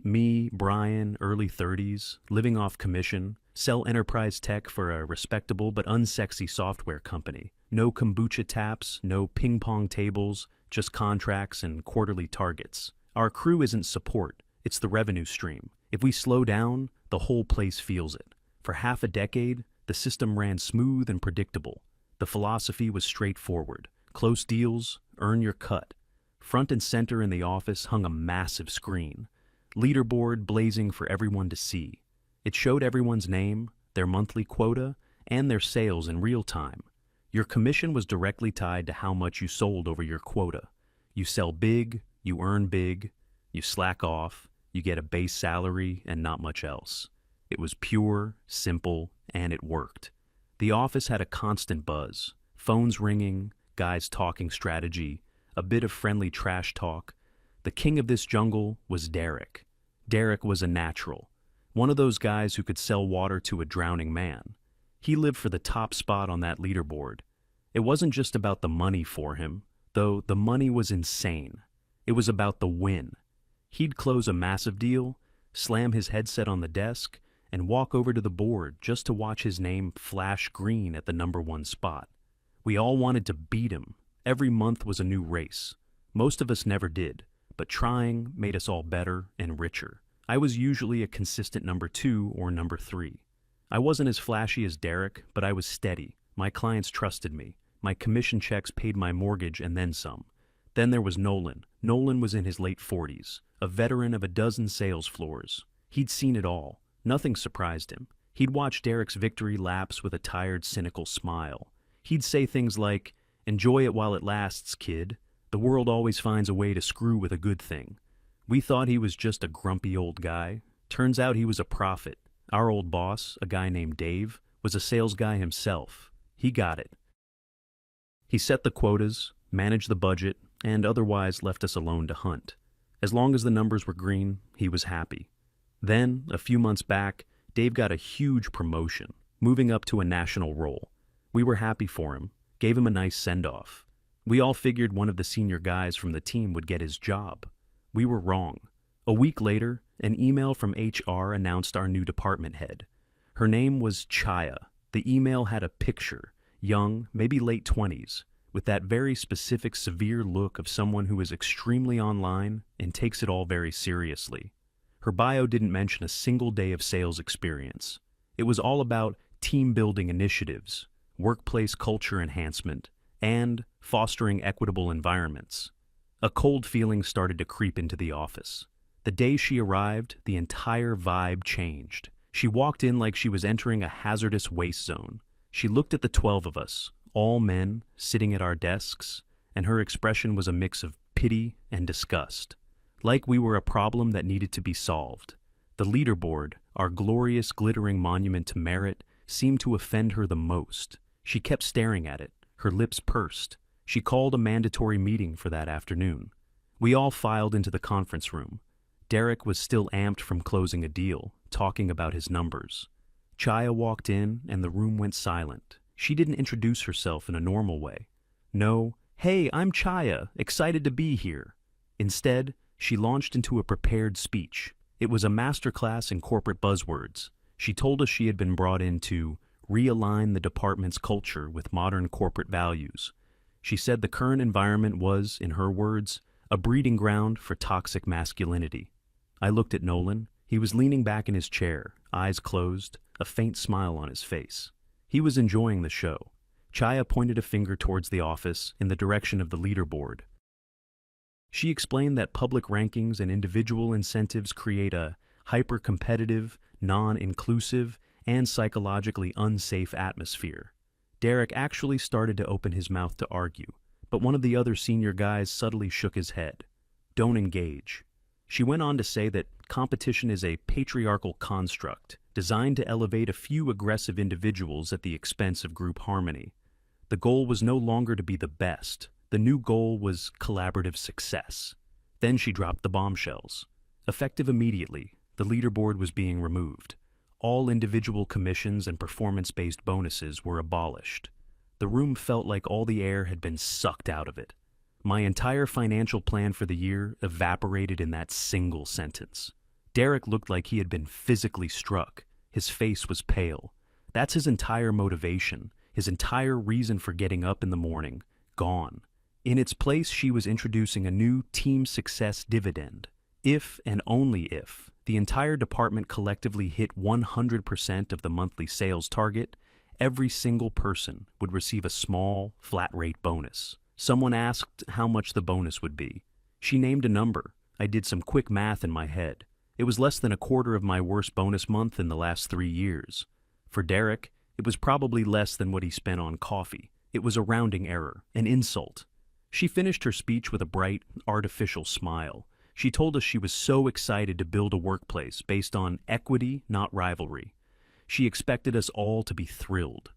me, Brian, early 30s, living off commission, sell enterprise tech for a respectable but unsexy software company. No kombucha taps, no ping pong tables, just contracts and quarterly targets. Our crew isn't support, it's the revenue stream. If we slow down, the whole place feels it. For half a decade, the system ran smooth and predictable. The philosophy was straightforward. Close deals, earn your cut. Front and center in the office hung a massive screen. Leaderboard blazing for everyone to see. It showed everyone's name, their monthly quota, and their sales in real time. Your commission was directly tied to how much you sold over your quota. You sell big, you earn big, you slack off, you get a base salary and not much else. It was pure, simple, and it worked. The office had a constant buzz. Phones ringing, guys talking strategy, a bit of friendly trash talk. The king of this jungle was Derek. Derek was a natural. One of those guys who could sell water to a drowning man. He lived for the top spot on that leaderboard. It wasn't just about the money for him, though the money was insane. It was about the win. He'd close a massive deal, slam his headset on the desk, and walk over to the board just to watch his name flash green at the #1 spot. We all wanted to beat him. Every month was a new race. Most of us never did, but trying made us all better and richer. I was usually a consistent #2 or #3. I wasn't as flashy as Derek, but I was steady. My clients trusted me. My commission checks paid my mortgage and then some. Then there was Nolan. Nolan was in his late 40s, a veteran of a dozen sales floors. He'd seen it all. Nothing surprised him. He'd watch Derek's victory laps with a tired, cynical smile. He'd say things like, "Enjoy it while it lasts, kid. The world always finds a way to screw with a good thing." We thought he was just a grumpy old guy. Turns out he was a prophet. Our old boss, a guy named Dave, was a sales guy himself. He got it. He set the quotas, managed the budget, and otherwise left us alone to hunt. As long as the numbers were green, he was happy. Then, a few months back, Dave got a huge promotion, moving up to a national role. We were happy for him, gave him a nice send-off. We all figured one of the senior guys from the team would get his job. We were wrong. A week later, an email from HR announced our new department head. Her name was Chaya. The email had a picture, young, maybe late 20s, with that very specific severe look of someone who is extremely online and takes it all very seriously. Her bio didn't mention a single day of sales experience. It was all about team-building initiatives, workplace culture enhancement, and fostering equitable environments. A cold feeling started to creep into the office. The day she arrived, the entire vibe changed. She walked in like she was entering a hazardous waste zone. She looked at the 12 of us, all men, sitting at our desks, and her expression was a mix of pity and disgust. Like we were a problem that needed to be solved. The leaderboard, our glorious glittering monument to merit, seemed to offend her the most. She kept staring at it, her lips pursed. She called a mandatory meeting for that afternoon. We all filed into the conference room. Derek was still amped from closing a deal, talking about his numbers. Chaya walked in and the room went silent. She didn't introduce herself in a normal way. No, "Hey, I'm Chaya, excited to be here." Instead, she launched into a prepared speech. It was a masterclass in corporate buzzwords. She told us she had been brought in to realign the department's culture with modern corporate values. She said the current environment was, in her words, a breeding ground for toxic masculinity. I looked at Nolan. He was leaning back in his chair, eyes closed, a faint smile on his face. He was enjoying the show. Chaya pointed a finger towards the office in the direction of the leaderboard. She explained that public rankings and individual incentives create a hyper-competitive, non-inclusive, and psychologically unsafe atmosphere. Derek actually started to open his mouth to argue, but one of the other senior guys subtly shook his head. "Don't engage." She went on to say that competition is a patriarchal construct designed to elevate a few aggressive individuals at the expense of group harmony. The goal was no longer to be the best. The new goal was collaborative success. Then she dropped the bombshells. Effective immediately, the leaderboard was being removed. All individual commissions and performance-based bonuses were abolished. The room felt like all the air had been sucked out of it. My entire financial plan for the year evaporated in that single sentence. Derek looked like he had been physically struck. His face was pale. That's his entire motivation, his entire reason for getting up in the morning, gone. In its place, she was introducing a new team success dividend. If and only if the entire department collectively hit 100% of the monthly sales target, every single person would receive a small, flat-rate bonus. Someone asked how much the bonus would be. She named a number. I did some quick math in my head. It was less than a quarter of my worst bonus month in the last 3 years. For Derek, it was probably less than what he spent on coffee. It was a rounding error, an insult. She finished her speech with a bright, artificial smile. She told us she was so excited to build a workplace based on equity, not rivalry. She expected us all to be thrilled.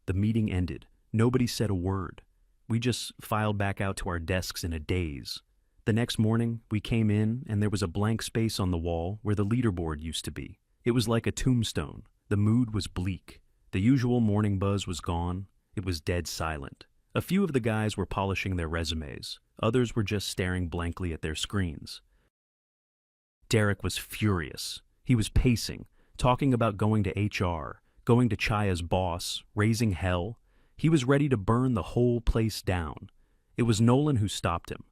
The meeting ended. Nobody said a word. We just filed back out to our desks in a daze. The next morning, we came in and there was a blank space on the wall where the leaderboard used to be. It was like a tombstone. The mood was bleak. The usual morning buzz was gone. It was dead silent. A few of the guys were polishing their resumes. Others were just staring blankly at their screens. Derek was furious. He was pacing, talking about going to HR, going to Chaya's boss, raising hell. He was ready to burn the whole place down. It was Nolan who stopped him.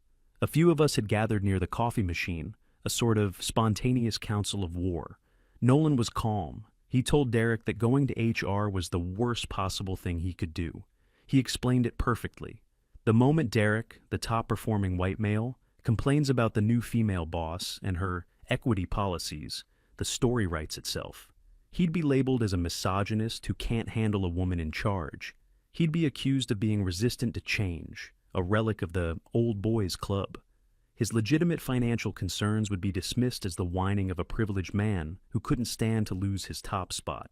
A few of us had gathered near the coffee machine, a sort of spontaneous council of war. Nolan was calm. He told Derek that going to HR was the worst possible thing he could do. He explained it perfectly. The moment Derek, the top-performing white male, complains about the new female boss and her equity policies, the story writes itself. He'd be labeled as a misogynist who can't handle a woman in charge. He'd be accused of being resistant to change, a relic of the old boys club. His legitimate financial concerns would be dismissed as the whining of a privileged man who couldn't stand to lose his top spot.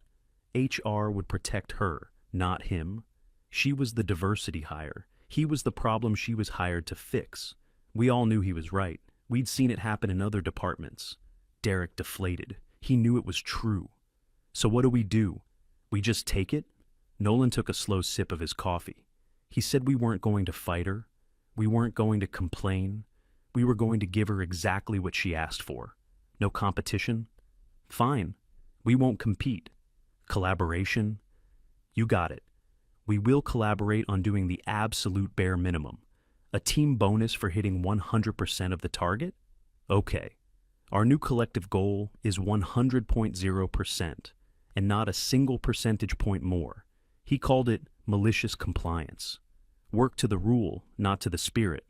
HR would protect her, not him. She was the diversity hire. He was the problem she was hired to fix. We all knew he was right. We'd seen it happen in other departments. Derek deflated. He knew it was true. So what do? We just take it? Nolan took a slow sip of his coffee. He said we weren't going to fight her. We weren't going to complain. We were going to give her exactly what she asked for. No competition? Fine. We won't compete. Collaboration? You got it. We will collaborate on doing the absolute bare minimum. A team bonus for hitting 100% of the target? Okay. Our new collective goal is 100.0%, and not a single percentage point more. He called it malicious compliance. Work to the rule, not to the spirit.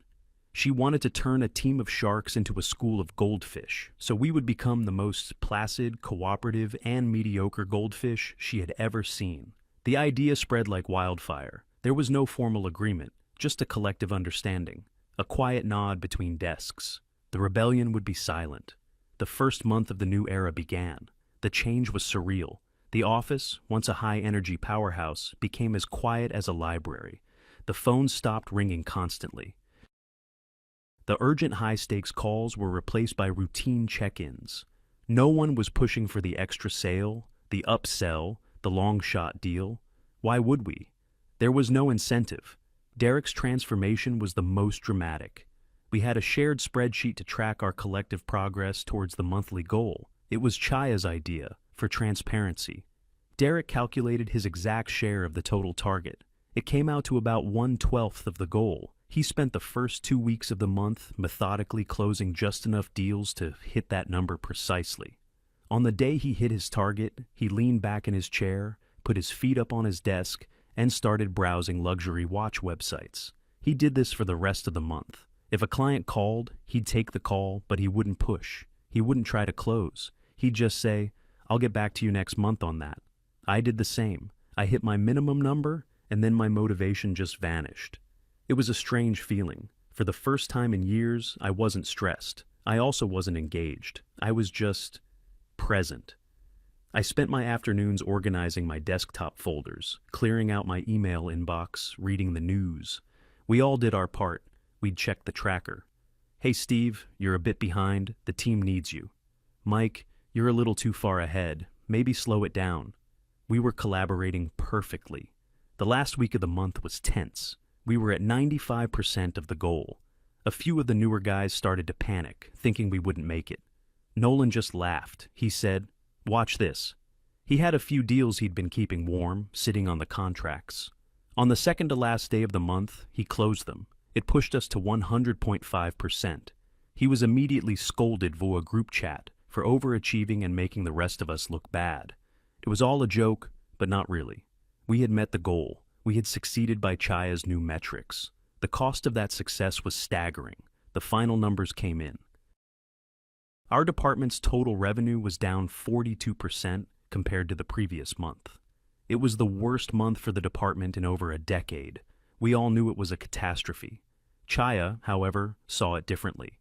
She wanted to turn a team of sharks into a school of goldfish, so we would become the most placid, cooperative, and mediocre goldfish she had ever seen. The idea spread like wildfire. There was no formal agreement, just a collective understanding, a quiet nod between desks. The rebellion would be silent. The first month of the new era began. The change was surreal. The office, once a high-energy powerhouse, became as quiet as a library. The phone stopped ringing constantly. The urgent high-stakes calls were replaced by routine check-ins. No one was pushing for the extra sale, the upsell, the long-shot deal. Why would we? There was no incentive. Derek's transformation was the most dramatic. We had a shared spreadsheet to track our collective progress towards the monthly goal. It was Chaya's idea, for transparency. Derek calculated his exact share of the total target. It came out to about 1/12 of the goal. He spent the first 2 weeks of the month methodically closing just enough deals to hit that number precisely. On the day he hit his target, he leaned back in his chair, put his feet up on his desk, and started browsing luxury watch websites. He did this for the rest of the month. If a client called, he'd take the call, but he wouldn't push. He wouldn't try to close. He'd just say, "I'll get back to you next month on that." I did the same. I hit my minimum number, and then my motivation just vanished. It was a strange feeling. For the first time in years, I wasn't stressed. I also wasn't engaged. I was just present. I spent my afternoons organizing my desktop folders, clearing out my email inbox, reading the news. We all did our part. We'd check the tracker. "Hey Steve, you're a bit behind. The team needs you." "Mike, you're a little too far ahead. Maybe slow it down." We were collaborating perfectly. The last week of the month was tense. We were at 95% of the goal. A few of the newer guys started to panic, thinking we wouldn't make it. Nolan just laughed. He said, "Watch this." He had a few deals he'd been keeping warm, sitting on the contracts. On the second to last day of the month, he closed them. It pushed us to 100.5%. He was immediately scolded via group chat for overachieving and making the rest of us look bad. It was all a joke, but not really. We had met the goal. We had succeeded by Chaya's new metrics. The cost of that success was staggering. The final numbers came in. Our department's total revenue was down 42% compared to the previous month. It was the worst month for the department in over a decade. We all knew it was a catastrophe. Chaya, however, saw it differently.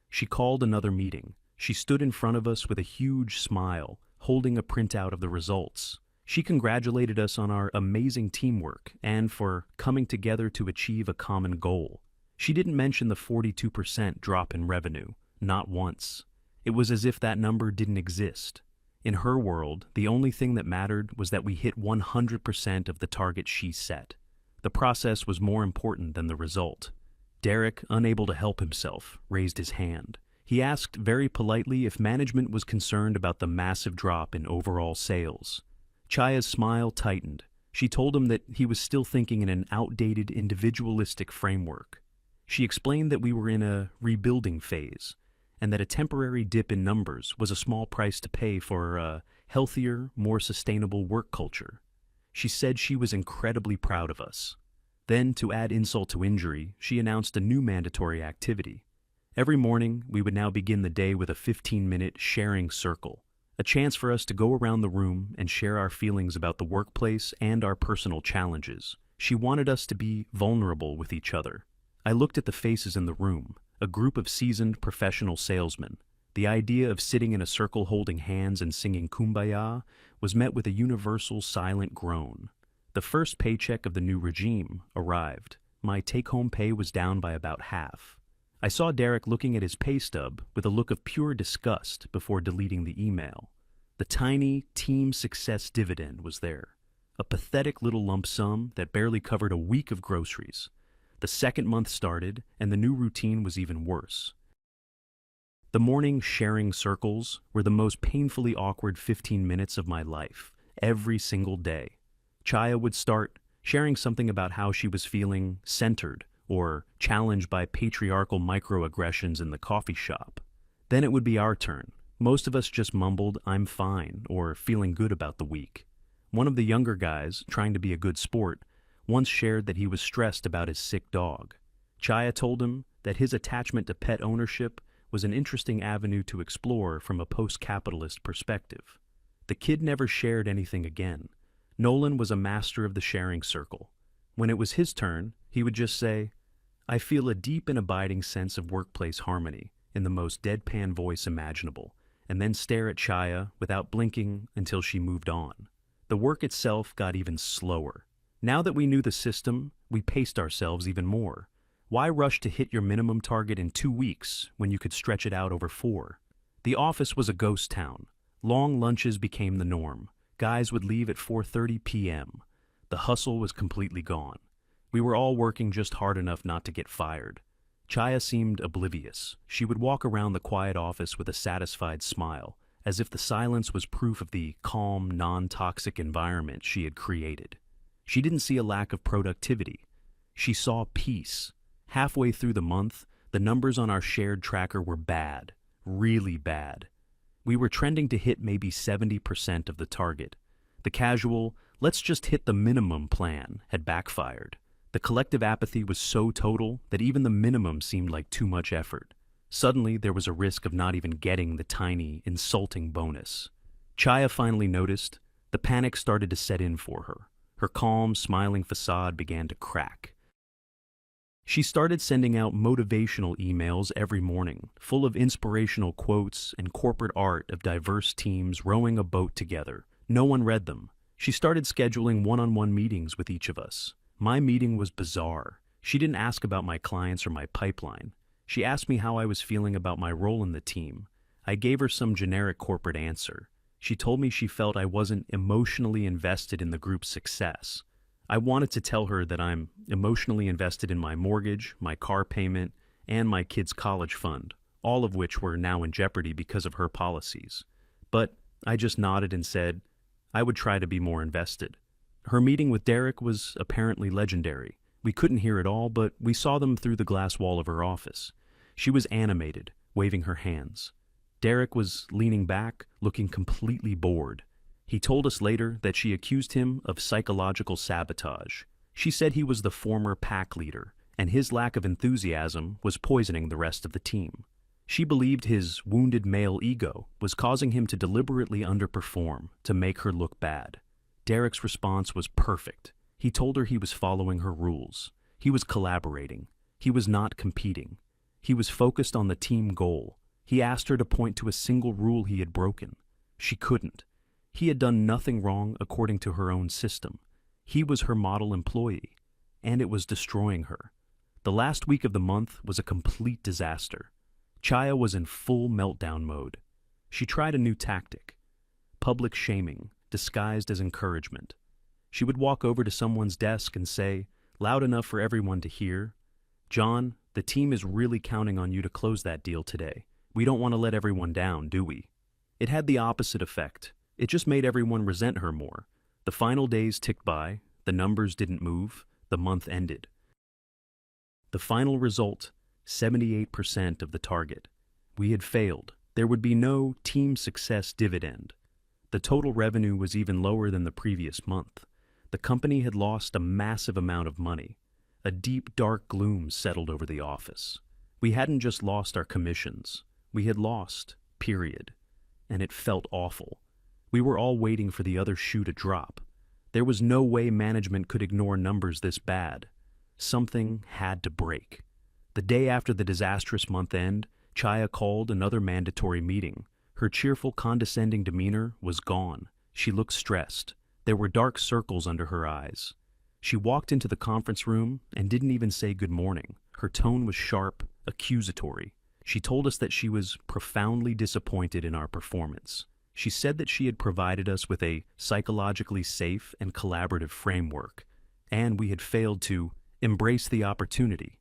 She called another meeting. She stood in front of us with a huge smile, holding a printout of the results. She congratulated us on our amazing teamwork and for coming together to achieve a common goal. She didn't mention the 42% drop in revenue, not once. It was as if that number didn't exist. In her world, the only thing that mattered was that we hit 100% of the target she set. The process was more important than the result. Derek, unable to help himself, raised his hand. He asked very politely if management was concerned about the massive drop in overall sales. Chaya's smile tightened. She told him that he was still thinking in an outdated, individualistic framework. She explained that we were in a rebuilding phase, and that a temporary dip in numbers was a small price to pay for a healthier, more sustainable work culture. She said she was incredibly proud of us. Then, to add insult to injury, she announced a new mandatory activity. Every morning, we would now begin the day with a 15-minute sharing circle, a chance for us to go around the room and share our feelings about the workplace and our personal challenges. She wanted us to be vulnerable with each other. I looked at the faces in the room, a group of seasoned professional salesmen. The idea of sitting in a circle holding hands and singing Kumbaya was met with a universal silent groan. The first paycheck of the new regime arrived. My take-home pay was down by about half. I saw Derek looking at his pay stub with a look of pure disgust before deleting the email. The tiny team success dividend was there, a pathetic little lump sum that barely covered a week of groceries. The second month started, and the new routine was even worse. The morning sharing circles were the most painfully awkward 15 minutes of my life, every single day. Chaya would start sharing something about how she was feeling centered or challenged by patriarchal microaggressions in the coffee shop. Then it would be our turn. Most of us just mumbled, "I'm fine," or feeling good about the week. One of the younger guys, trying to be a good sport, once shared that he was stressed about his sick dog. Chaya told him that his attachment to pet ownership was an interesting avenue to explore from a post-capitalist perspective. The kid never shared anything again. Nolan was a master of the sharing circle. When it was his turn, he would just say, "I feel a deep and abiding sense of workplace harmony," in the most deadpan voice imaginable, and then stare at Chaya without blinking until she moved on. The work itself got even slower. Now that we knew the system, we paced ourselves even more. Why rush to hit your minimum target in 2 weeks when you could stretch it out over 4? The office was a ghost town. Long lunches became the norm. Guys would leave at 4:30 p.m. The hustle was completely gone. We were all working just hard enough not to get fired. Chaya seemed oblivious. She would walk around the quiet office with a satisfied smile, as if the silence was proof of the calm, non-toxic environment she had created. She didn't see a lack of productivity. She saw peace. Halfway through the month, the numbers on our shared tracker were bad, really bad. We were trending to hit maybe 70% of the target. The casual, "let's just hit the minimum" plan had backfired. The collective apathy was so total that even the minimum seemed like too much effort. Suddenly, there was a risk of not even getting the tiny, insulting bonus. Chaya finally noticed. The panic started to set in for her. Her calm, smiling facade began to crack. She started sending out motivational emails every morning, full of inspirational quotes and corporate art of diverse teams rowing a boat together. No one read them. She started scheduling one-on-one meetings with each of us. My meeting was bizarre. She didn't ask about my clients or my pipeline. She asked me how I was feeling about my role in the team. I gave her some generic corporate answer. She told me she felt I wasn't emotionally invested in the group's success. I wanted to tell her that I'm emotionally invested in my mortgage, my car payment, and my kids' college fund, all of which were now in jeopardy because of her policies. But I just nodded and said I would try to be more invested. Her meeting with Derek was apparently legendary. We couldn't hear it all, but we saw them through the glass wall of her office. She was animated, waving her hands. Derek was leaning back, looking completely bored. He told us later that she accused him of psychological sabotage. She said he was the former pack leader, and his lack of enthusiasm was poisoning the rest of the team. She believed his wounded male ego was causing him to deliberately underperform to make her look bad. Derek's response was perfect. He told her he was following her rules. He was collaborating. He was not competing. He was focused on the team goal. He asked her to point to a single rule he had broken. She couldn't. He had done nothing wrong according to her own system. He was her model employee, and it was destroying her. The last week of the month was a complete disaster. Chaya was in full meltdown mode. She tried a new tactic: public shaming, disguised as encouragement. She would walk over to someone's desk and say, loud enough for everyone to hear, "John, the team is really counting on you to close that deal today. We don't want to let everyone down, do we?" It had the opposite effect. It just made everyone resent her more. The final days ticked by, the numbers didn't move, the month ended. The final result, 78% of the target. We had failed. There would be no team success dividend. The total revenue was even lower than the previous month. The company had lost a massive amount of money. A deep, dark gloom settled over the office. We hadn't just lost our commissions. We had lost, period. And it felt awful. We were all waiting for the other shoe to drop. There was no way management could ignore numbers this bad. Something had to break. The day after the disastrous month end, Chaya called another mandatory meeting. Her cheerful, condescending demeanor was gone. She looked stressed. There were dark circles under her eyes. She walked into the conference room and didn't even say good morning. Her tone was sharp, accusatory. She told us that she was profoundly disappointed in our performance. She said that she had provided us with a psychologically safe and collaborative framework, and we had failed to embrace the opportunity.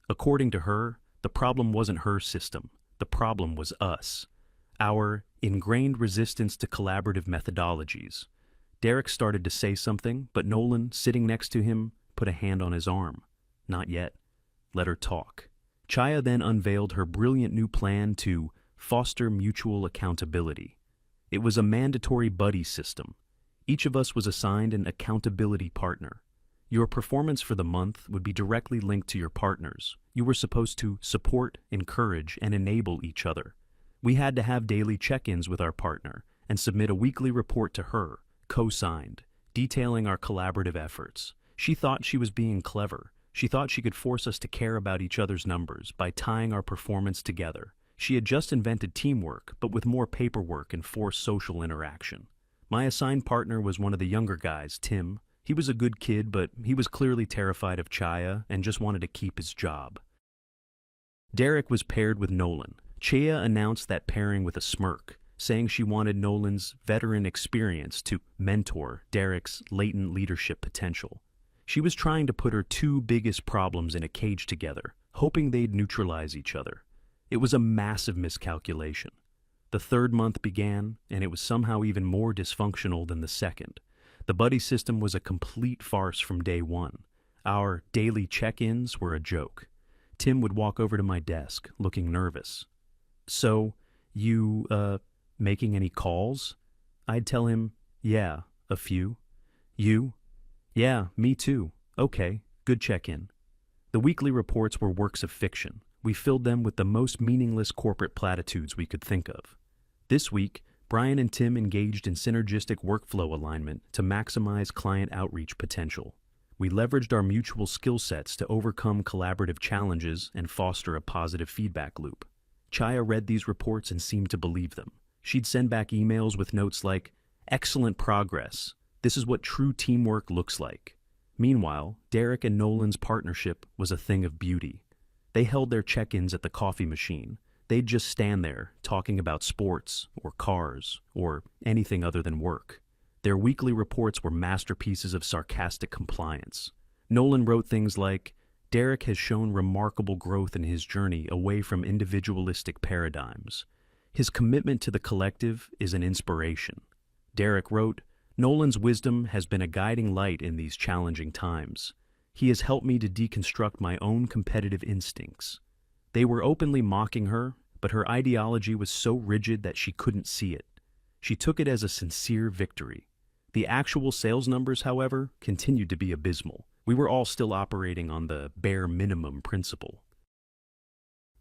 According to her, the problem wasn't her system. The problem was us. Our ingrained resistance to collaborative methodologies. Derek started to say something, but Nolan, sitting next to him, put a hand on his arm. Not yet. Let her talk. Chaya then unveiled her brilliant new plan to foster mutual accountability. It was a mandatory buddy system. Each of us was assigned an accountability partner. Your performance for the month would be directly linked to your partners. You were supposed to support, encourage, and enable each other. We had to have daily check-ins with our partner and submit a weekly report to her, co-signed, detailing our collaborative efforts. She thought she was being clever. She thought she could force us to care about each other's numbers by tying our performance together. She had just invented teamwork, but with more paperwork and forced social interaction. My assigned partner was one of the younger guys, Tim. He was a good kid, but he was clearly terrified of Chaya and just wanted to keep his job. Derek was paired with Nolan. Chaya announced that pairing with a smirk, saying she wanted Nolan's veteran experience to mentor Derek's latent leadership potential. She was trying to put her two biggest problems in a cage together, hoping they'd neutralize each other. It was a massive miscalculation. The third month began, and it was somehow even more dysfunctional than the second. The buddy system was a complete farce from day one. Our daily check-ins were a joke. Tim would walk over to my desk, looking nervous. "So, you, making any calls?" I'd tell him, "Yeah, a few." "You?" "Yeah, me too." "Okay, good check-in." The weekly reports were works of fiction. We filled them with the most meaningless corporate platitudes we could think of. This week, Brian and Tim engaged in synergistic workflow alignment to maximize client outreach potential. We leveraged our mutual skill sets to overcome collaborative challenges and foster a positive feedback loop. Chaya read these reports and seemed to believe them. She'd send back emails with notes like, "Excellent progress. This is what true teamwork looks like." Meanwhile, Derek and Nolan's partnership was a thing of beauty. They held their check-ins at the coffee machine. They'd just stand there, talking about sports, or cars, or anything other than work. Their weekly reports were masterpieces of sarcastic compliance. Nolan wrote things like, Derek has shown remarkable growth in his journey away from individualistic paradigms. His commitment to the collective is an inspiration. Derek wrote, "Nolan's wisdom has been a guiding light in these challenging times. He has helped me to deconstruct my own competitive instincts. They were openly mocking her, but her ideology was so rigid that she couldn't see it. She took it as a sincere victory. The actual sales numbers, however, continued to be abysmal. We were all still operating on the bare minimum principle.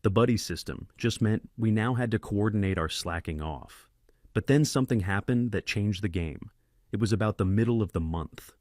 The buddy system just meant we now had to coordinate our slacking off. But then something happened that changed the game. It was about the middle of the month.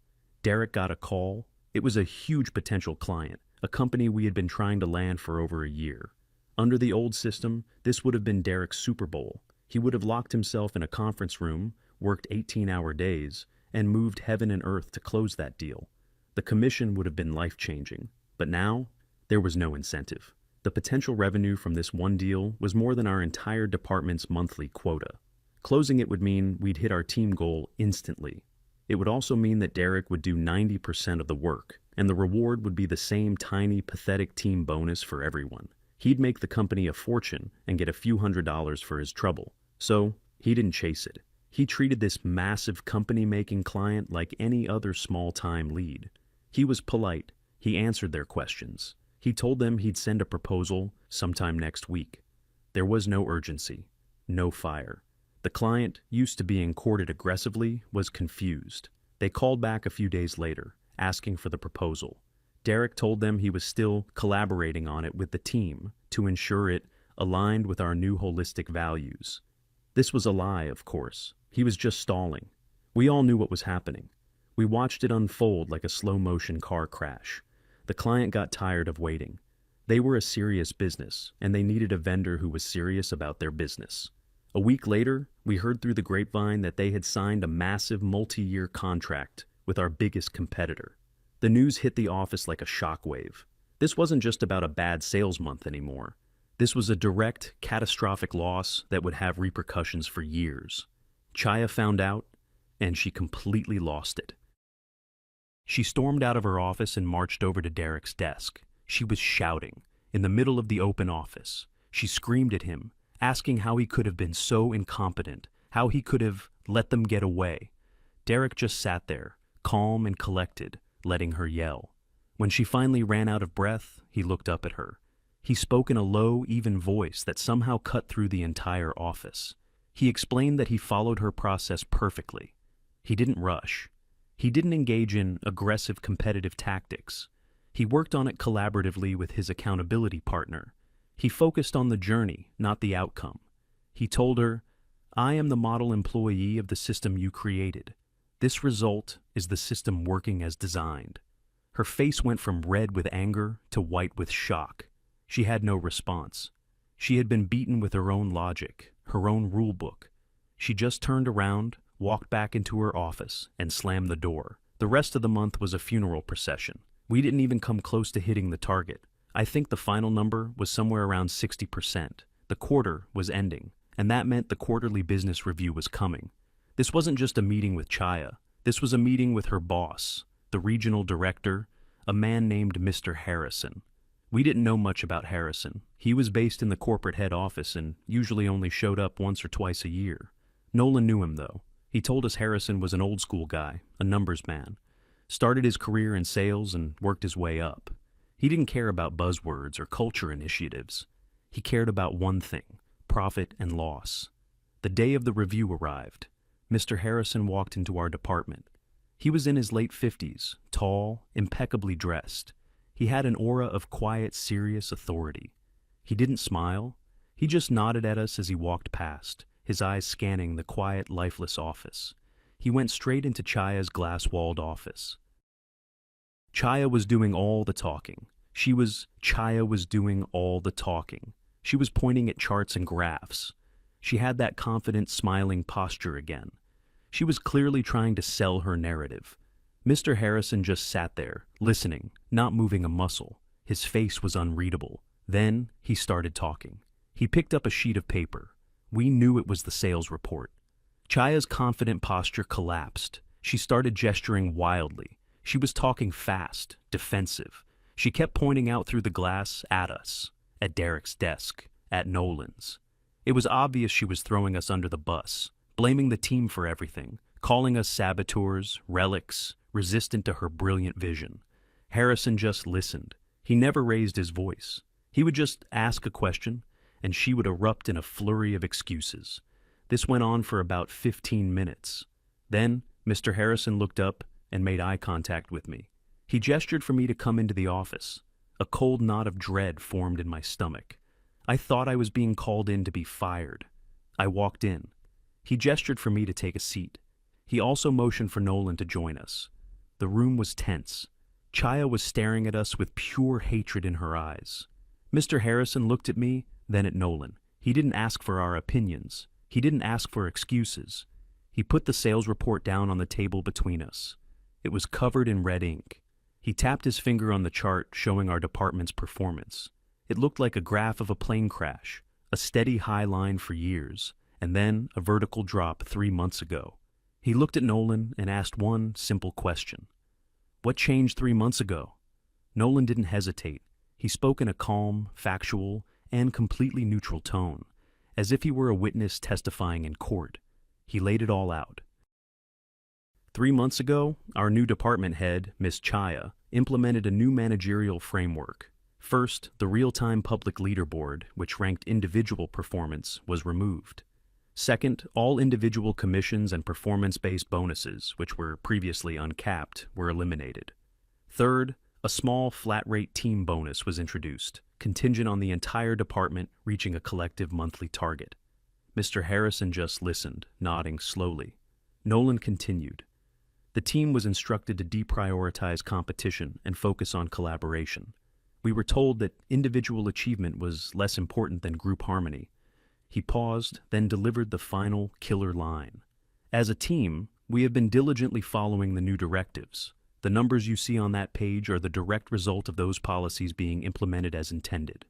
Derek got a call. It was a huge potential client, a company we had been trying to land for over a year. Under the old system, this would have been Derek's Super Bowl. He would have locked himself in a conference room, worked 18-hour days, and moved heaven and earth to close that deal. The commission would have been life-changing. But now, there was no incentive. The potential revenue from this one deal was more than our entire department's monthly quota. Closing it would mean we'd hit our team goal instantly. It would also mean that Derek would do 90% of the work, and the reward would be the same tiny, pathetic team bonus for everyone. He'd make the company a fortune and get a few $100s for his trouble. So, he didn't chase it. He treated this massive company-making client like any other small-time lead. He was polite. He answered their questions. He told them he'd send a proposal sometime next week. There was no urgency, no fire. The client, used to being courted aggressively, was confused. They called back a few days later, asking for the proposal. Derek told them he was still collaborating on it with the team to ensure it aligned with our new holistic values. This was a lie, of course. He was just stalling. We all knew what was happening. We watched it unfold like a slow-motion car crash. The client got tired of waiting. They were a serious business, and they needed a vendor who was serious about their business. A week later, we heard through the grapevine that they had signed a massive multi-year contract with our biggest competitor. The news hit the office like a shockwave. This wasn't just about a bad sales month anymore. This was a direct, catastrophic loss that would have repercussions for years. Chaya found out, and she completely lost it. She stormed out of her office and marched over to Derek's desk. She was shouting, in the middle of the open office. She screamed at him, asking how he could have been so incompetent, how he could have let them get away. Derek just sat there, calm and collected, letting her yell. When she finally ran out of breath, he looked up at her. He spoke in a low, even voice that somehow cut through the entire office. He explained that he followed her process perfectly. He didn't rush. He didn't engage in aggressive competitive tactics. He worked on it collaboratively with his accountability partner. He focused on the journey, not the outcome. He told her, "I am the model employee of the system you created. This result is the system working as designed." Her face went from red with anger to white with shock. She had no response. She had been beaten with her own logic, her own rule book. She just turned around, walked back into her office, and slammed the door. The rest of the month was a funeral procession. We didn't even come close to hitting the target. I think the final number was somewhere around 60%. The quarter was ending, and that meant the quarterly business review was coming. This wasn't just a meeting with Chaya. This was a meeting with her boss, the regional director, a man named Mr. Harrison. We didn't know much about Harrison. He was based in the corporate head office and usually only showed up once or twice a year. Nolan knew him, though. He told us Harrison was an old-school guy, a numbers man. Started his career in sales and worked his way up. He didn't care about buzzwords or culture initiatives. He cared about one thing, profit and loss. The day of the review arrived. Mr. Harrison walked into our department. He was in his late 50s, tall, impeccably dressed. He had an aura of quiet, serious authority. He didn't smile. He just nodded at us as he walked past, his eyes scanning the quiet, lifeless office. He went straight into Chaya's glass-walled office. Chaya was doing all the talking. Chaya was doing all the talking. She was pointing at charts and graphs. She had that confident, smiling posture again. She was clearly trying to sell her narrative. Mr. Harrison just sat there, listening, not moving a muscle. His face was unreadable. Then he started talking. He picked up a sheet of paper. We knew it was the sales report. Chaya's confident posture collapsed. She started gesturing wildly. She was talking fast, defensive. She kept pointing out through the glass at us, at Derek's desk, at Nolan's. It was obvious she was throwing us under the bus, blaming the team for everything, calling us saboteurs, relics, resistant to her brilliant vision. Harrison just listened. He never raised his voice. He would just ask a question, and she would erupt in a flurry of excuses. This went on for about 15 minutes. Then, Mr. Harrison looked up and made eye contact with me. He gestured for me to come into the office. A cold knot of dread formed in my stomach. I thought I was being called in to be fired. I walked in. He gestured for me to take a seat. He also motioned for Nolan to join us. The room was tense. Chaya was staring at us with pure hatred in her eyes. Mr. Harrison looked at me, then at Nolan. He didn't ask for our opinions. He didn't ask for excuses. He put the sales report down on the table between us. It was covered in red ink. He tapped his finger on the chart showing our department's performance. It looked like a graph of a plane crash, a steady high line for years, and then a vertical drop 3 months ago. He looked at Nolan and asked one simple question. What changed 3 months ago? Nolan didn't hesitate. He spoke in a calm, factual, and completely neutral tone, as if he were a witness testifying in court. He laid it all out. 3 months ago, our new department head, Miss Chaya, implemented a new managerial framework. First, the real-time public leaderboard, which ranked individual performance, was removed. Second, all individual commissions and performance-based bonuses, which were previously uncapped, were eliminated. Third, a small flat-rate team bonus was introduced, contingent on the entire department reaching a collective monthly target. Mr. Harrison just listened, nodding slowly. Nolan continued. The team was instructed to deprioritize competition and focus on collaboration. We were told that individual achievement was less important than group harmony. He paused, then delivered the final killer line. As a team, we have been diligently following the new directives. The numbers you see on that page are the direct result of those policies being implemented as intended.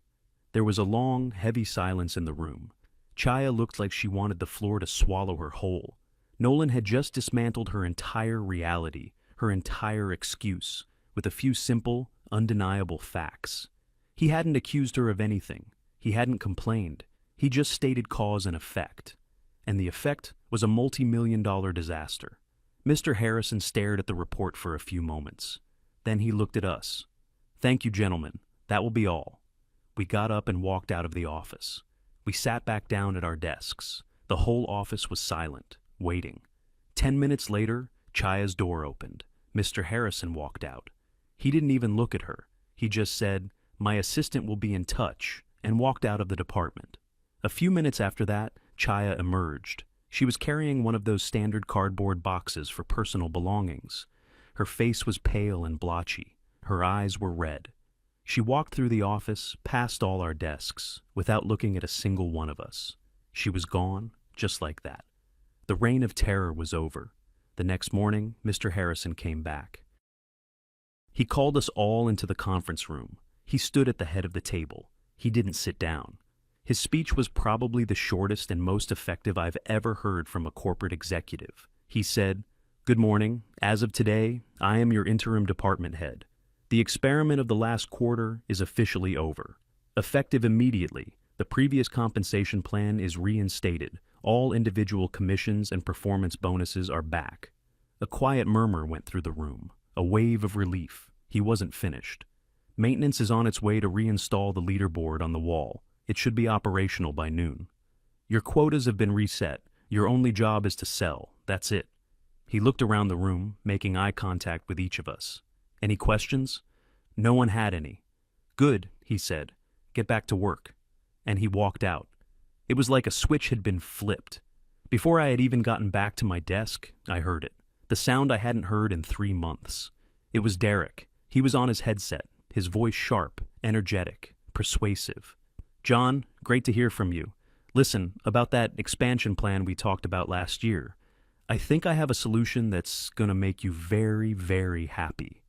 There was a long, heavy silence in the room. Chaya looked like she wanted the floor to swallow her whole. Nolan had just dismantled her entire reality, her entire excuse, with a few simple, undeniable facts. He hadn't accused her of anything. He hadn't complained. He just stated cause and effect. And the effect was a multi-million-dollar disaster. Mr. Harrison stared at the report for a few moments. Then he looked at us. Thank you, gentlemen. That will be all. We got up and walked out of the office. We sat back down at our desks. The whole office was silent, waiting. 10 minutes later, Chaya's door opened. Mr. Harrison walked out. He didn't even look at her. He just said, "My assistant will be in touch," and walked out of the department. A few minutes after that, Chaya emerged. She was carrying one of those standard cardboard boxes for personal belongings. Her face was pale and blotchy. Her eyes were red. She walked through the office, past all our desks, without looking at a single one of us. She was gone, just like that. The reign of terror was over. The next morning, Mr. Harrison came back. He called us all into the conference room. He stood at the head of the table. He didn't sit down. His speech was probably the shortest and most effective I've ever heard from a corporate executive. He said, "Good morning. As of today, I am your interim department head. The experiment of the last quarter is officially over. Effective immediately, the previous compensation plan is reinstated. All individual commissions and performance bonuses are back." A quiet murmur went through the room, a wave of relief. He wasn't finished. Maintenance is on its way to reinstall the leaderboard on the wall. It should be operational by noon. Your quotas have been reset. Your only job is to sell. That's it. He looked around the room, making eye contact with each of us. Any questions? No one had any. Good, he said. Get back to work. And he walked out. It was like a switch had been flipped. Before I had even gotten back to my desk, I heard it. The sound I hadn't heard in 3 months. It was Derek. He was on his headset, his voice sharp, energetic, persuasive. "John, great to hear from you. Listen, about that expansion plan we talked about last year. I think I have a solution that's going to make you very, very happy."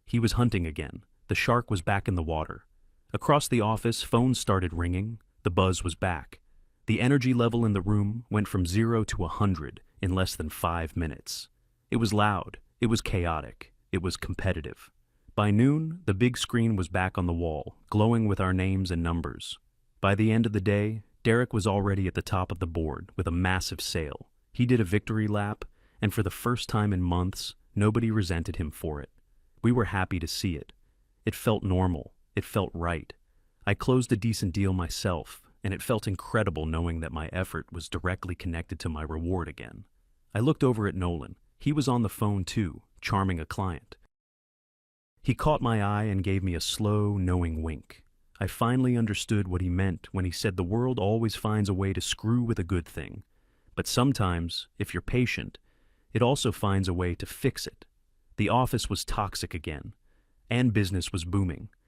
He was hunting again. The shark was back in the water. Across the office, phones started ringing. The buzz was back. The energy level in the room went from 0 to 100 in less than 5 minutes. It was loud. It was chaotic. It was competitive. By noon, the big screen was back on the wall, glowing with our names and numbers. By the end of the day, Derek was already at the top of the board with a massive sale. He did a victory lap, and for the first time in months, nobody resented him for it. We were happy to see it. It felt normal. It felt right. I closed a decent deal myself, and it felt incredible knowing that my effort was directly connected to my reward again. I looked over at Nolan. He was on the phone too, charming a client. He caught my eye and gave me a slow, knowing wink. I finally understood what he meant when he said the world always finds a way to screw with a good thing. But sometimes, if you're patient, it also finds a way to fix it. The office was toxic again, and business was booming.